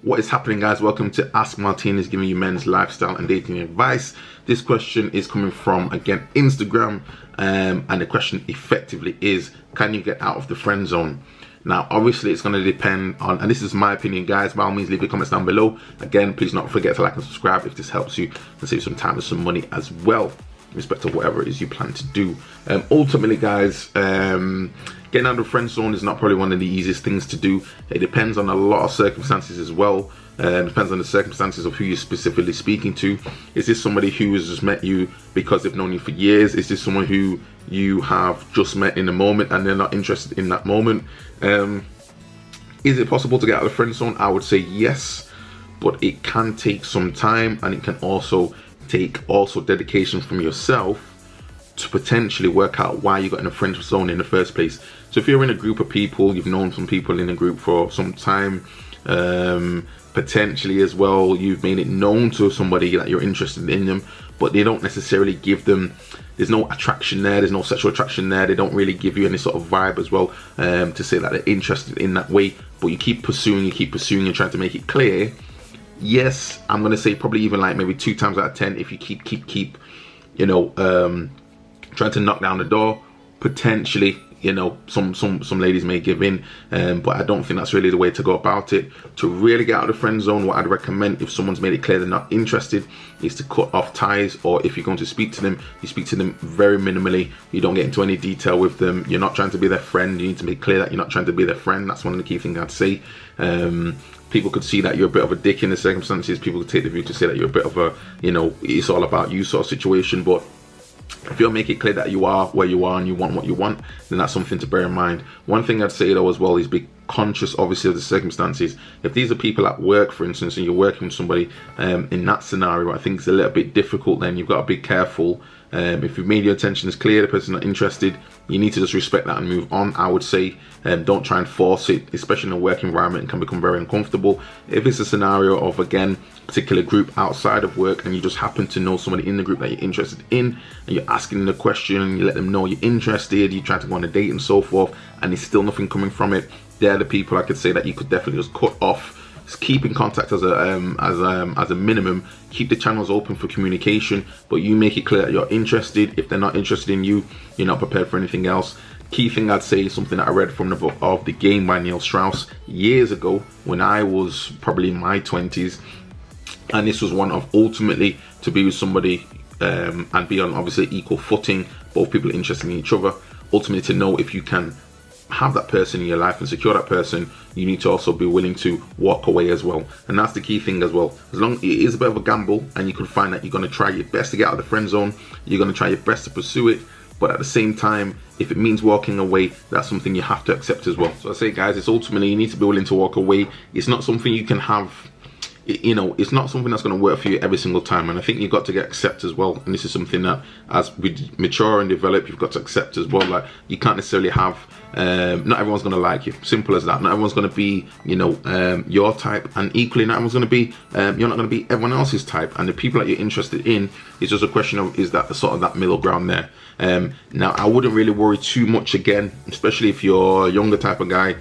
What is happening, guys? Welcome to Ask Martinez, giving you men's lifestyle and dating advice. This question is coming from, again, Instagram, and the question effectively is, can you get out of the friend zone? Now, obviously, it's going to depend on, and this is my opinion, guys. By all means, leave your comments down below. Again, please don't forget to like and subscribe if this helps you and save some time and some money as well, in respect to whatever it is you plan to do. Ultimately, guys, getting out of the friend zone is not probably one of the easiest things to do. It depends on a lot of circumstances as well. It depends on the circumstances of who you're specifically speaking to. Is this somebody who has just met you because they've known you for years? Is this someone who you have just met in a moment and they're not interested in that moment? Is it possible to get out of the friend zone? I would say yes, but it can take some time, and it can also take dedication from yourself to potentially work out why you got in a friend zone in the first place. So if you're in a group of people, you've known some people in a group for some time, potentially as well, you've made it known to somebody that you're interested in them, but they don't necessarily give them, there's no attraction there, there's no sexual attraction there, they don't really give you any sort of vibe as well, to say that they're interested in that way, but you keep pursuing and trying to make it clear. Yes, I'm gonna say probably even like maybe 2 times out of 10, if you keep you know, trying to knock down the door, potentially, you know, some ladies may give in, but I don't think that's really the way to go about it. To really get out of the friend zone, what I'd recommend, if someone's made it clear they're not interested, is to cut off ties, or if you're going to speak to them, you speak to them very minimally. You don't get into any detail with them. You're not trying to be their friend. You need to make clear that you're not trying to be their friend. That's one of the key things I'd say. People could see that you're a bit of a dick in the circumstances. People could take the view to say that you're a bit of a, you know, it's all about you sort of situation. But if you'll make it clear that you are where you are and you want what you want, then that's something to bear in mind. One thing I'd say though as well is be conscious, obviously, of the circumstances. If these are people at work, for instance, and you're working with somebody, in that scenario, I think it's a little bit difficult. Then you've got to be careful. If you've made your intentions clear, the person's not interested, you need to just respect that and move on, I would say. Don't try and force it, especially in a work environment. It can become very uncomfortable. If it's a scenario of, again, particular group outside of work, and you just happen to know somebody in the group that you're interested in, and you're asking them a question, you let them know you're interested, you try to go on a date and so forth, and there's still nothing coming from it, they're the people I could say that you could definitely just cut off. Just keep in contact as a minimum. Keep the channels open for communication, but you make it clear that you're interested. If they're not interested in you, you're not prepared for anything else. Key thing I'd say is something that I read from the book of The Game by Neil Strauss years ago, when I was probably in my 20s, and this was one of, ultimately, to be with somebody and be on obviously equal footing, both people interested in each other. Ultimately, to know if you can have that person in your life and secure that person, you need to also be willing to walk away as well. And that's the key thing as well. As long as it is a bit of a gamble, and you could find that you're going to try your best to get out of the friend zone, you're going to try your best to pursue it, but at the same time, if it means walking away, that's something you have to accept as well. So I say, guys, it's ultimately, you need to be willing to walk away. It's not something you can have, you know, it's not something that's going to work for you every single time. And I think you've got to get accept as well. And this is something that, as we mature and develop, you've got to accept as well. Like, you can't necessarily have, not everyone's going to like you. Simple as that. Not everyone's going to be, you know, your type, and equally not everyone's going to be, you're not going to be everyone else's type. And the people that you're interested in, it's just a question of, is that the sort of that middle ground there? Now, I wouldn't really worry too much, again, especially if you're a younger type of guy,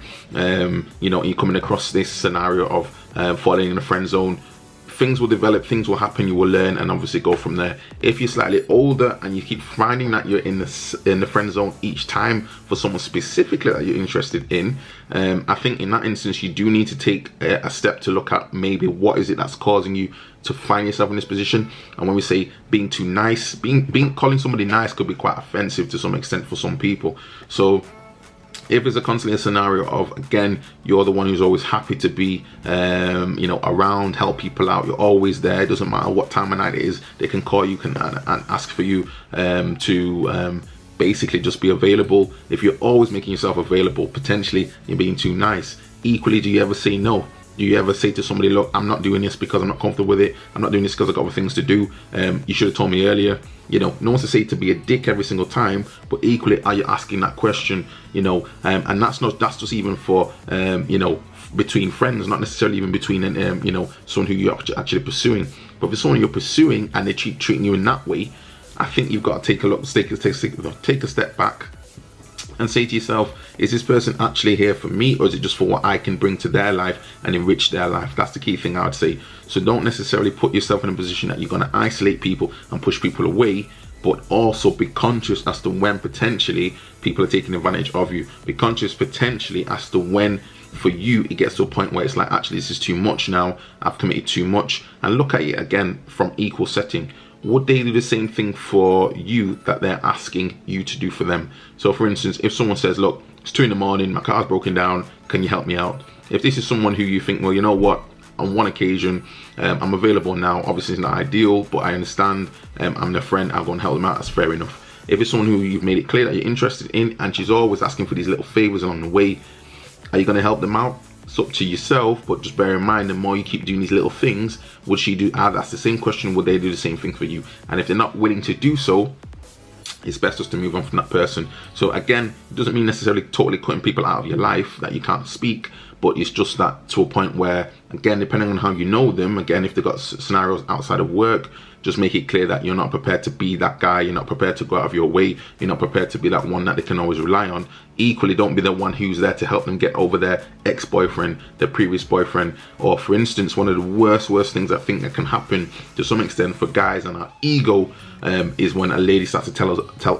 you know, you're coming across this scenario of falling in the friend zone. Things will develop, things will happen, you will learn, and obviously go from there. If you're slightly older and you keep finding that you're in the friend zone each time for someone specifically that you're interested in, I think in that instance you do need to take a step to look at maybe what is it that's causing you to find yourself in this position. And when we say being too nice, calling somebody nice could be quite offensive to some extent for some people. So if it's constantly a scenario of, again, you're the one who's always happy to be, you know, around, help people out, you're always there, it doesn't matter what time of night it is, they can call you and ask for you to basically just be available. If you're always making yourself available, potentially you're being too nice. Equally, do you ever say no? Do you ever say to somebody, look, I'm not doing this because I'm not comfortable with it, I'm not doing this because I've got other things to do, you should have told me earlier? You know, no one's to say to be a dick every single time, but equally, are you asking that question? You know, and that's just even for, you know, between friends, not necessarily even between, you know, someone who you're actually pursuing. But if it's someone you're pursuing and they treating you in that way, I think you've got to take a look, take a step back, and say to yourself, is this person actually here for me, or is it just for what I can bring to their life and enrich their life? That's the key thing I would say. So don't necessarily put yourself in a position that you're going to isolate people and push people away, but also be conscious as to when potentially people are taking advantage of you. Be conscious potentially as to when for you it gets to a point where it's like, actually this is too much now, I've committed too much. And look at it again from equal setting. Would they do the same thing for you that they're asking you to do for them? So for instance, if someone says, look, it's 2 in the morning, my car's broken down, can you help me out? If this is someone who you think, well, you know what, on one occasion, I'm available now, obviously it's not ideal, but I understand, I'm their friend, I'll go and help them out, that's fair enough. If it's someone who you've made it clear that you're interested in, and she's always asking for these little favors along the way, are you going to help them out? It's up to yourself, but just bear in mind, the more you keep doing these little things, would she do? That's the same question, would they do the same thing for you? And if they're not willing to do so, it's best just to move on from that person. So again, it doesn't mean necessarily totally cutting people out of your life that you can't speak, but it's just that to a point where, again, depending on how you know them, again, if they've got scenarios outside of work, just make it clear that you're not prepared to be that guy, you're not prepared to go out of your way, you're not prepared to be that one that they can always rely on. Equally, don't be the one who's there to help them get over their ex-boyfriend, their previous boyfriend. Or for instance, one of the worst things I think that can happen to some extent for guys and our ego is when a lady starts to tell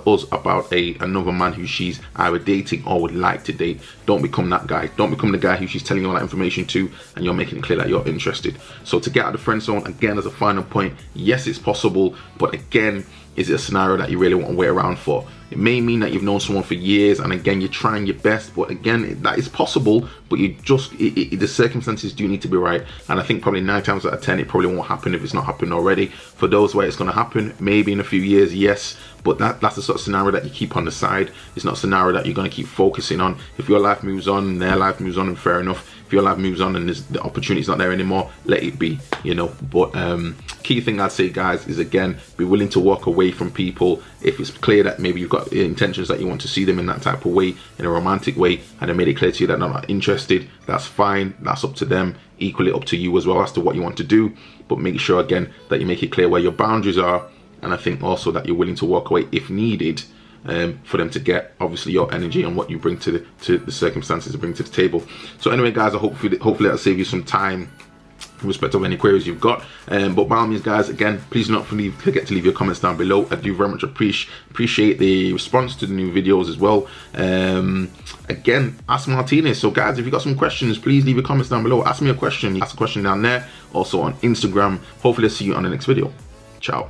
us about another man who she's either dating or would like to date. Don't become that guy. Don't become the guy who she's telling all that information to and you're making it clear that you're interested. So to get out of the friend zone, again, as a final point, yes, it's possible, but again, is it a scenario that you really want to wait around for? It may mean that you've known someone for years, and again, you're trying your best, but again, that is possible, but you just, the circumstances do need to be right. And I think probably 9 times out of 10, it probably won't happen if it's not happened already. For those where it's going to happen, maybe in a few years, yes, but that's the sort of scenario that you keep on the side. It's not a scenario that you're going to keep focusing on. If your life moves on, their life moves on, and fair enough. If your life moves on and the opportunity's not there anymore, let it be, you know. But key thing I'd say, guys, is again, be willing to walk away from people if it's clear that maybe you've got intentions that you want to see them in that type of way, in a romantic way, and they made it clear to you that they're not interested. That's fine, that's up to them. Equally up to you as well as to what you want to do, but make sure again that you make it clear where your boundaries are, and I think also that you're willing to walk away if needed, for them to get obviously your energy and what you bring to the circumstances to bring to the table. So anyway, guys, I hopefully that'll save you some time in respect of any queries you've got. But by all means, guys, again, please do not forget to leave your comments down below. I do very much appreciate the response to the new videos as well. Again, ask Martinez. So guys, if you've got some questions, please leave your comments down below. Ask me a question. Ask a question down there. Also on Instagram. Hopefully I'll see you on the next video. Ciao.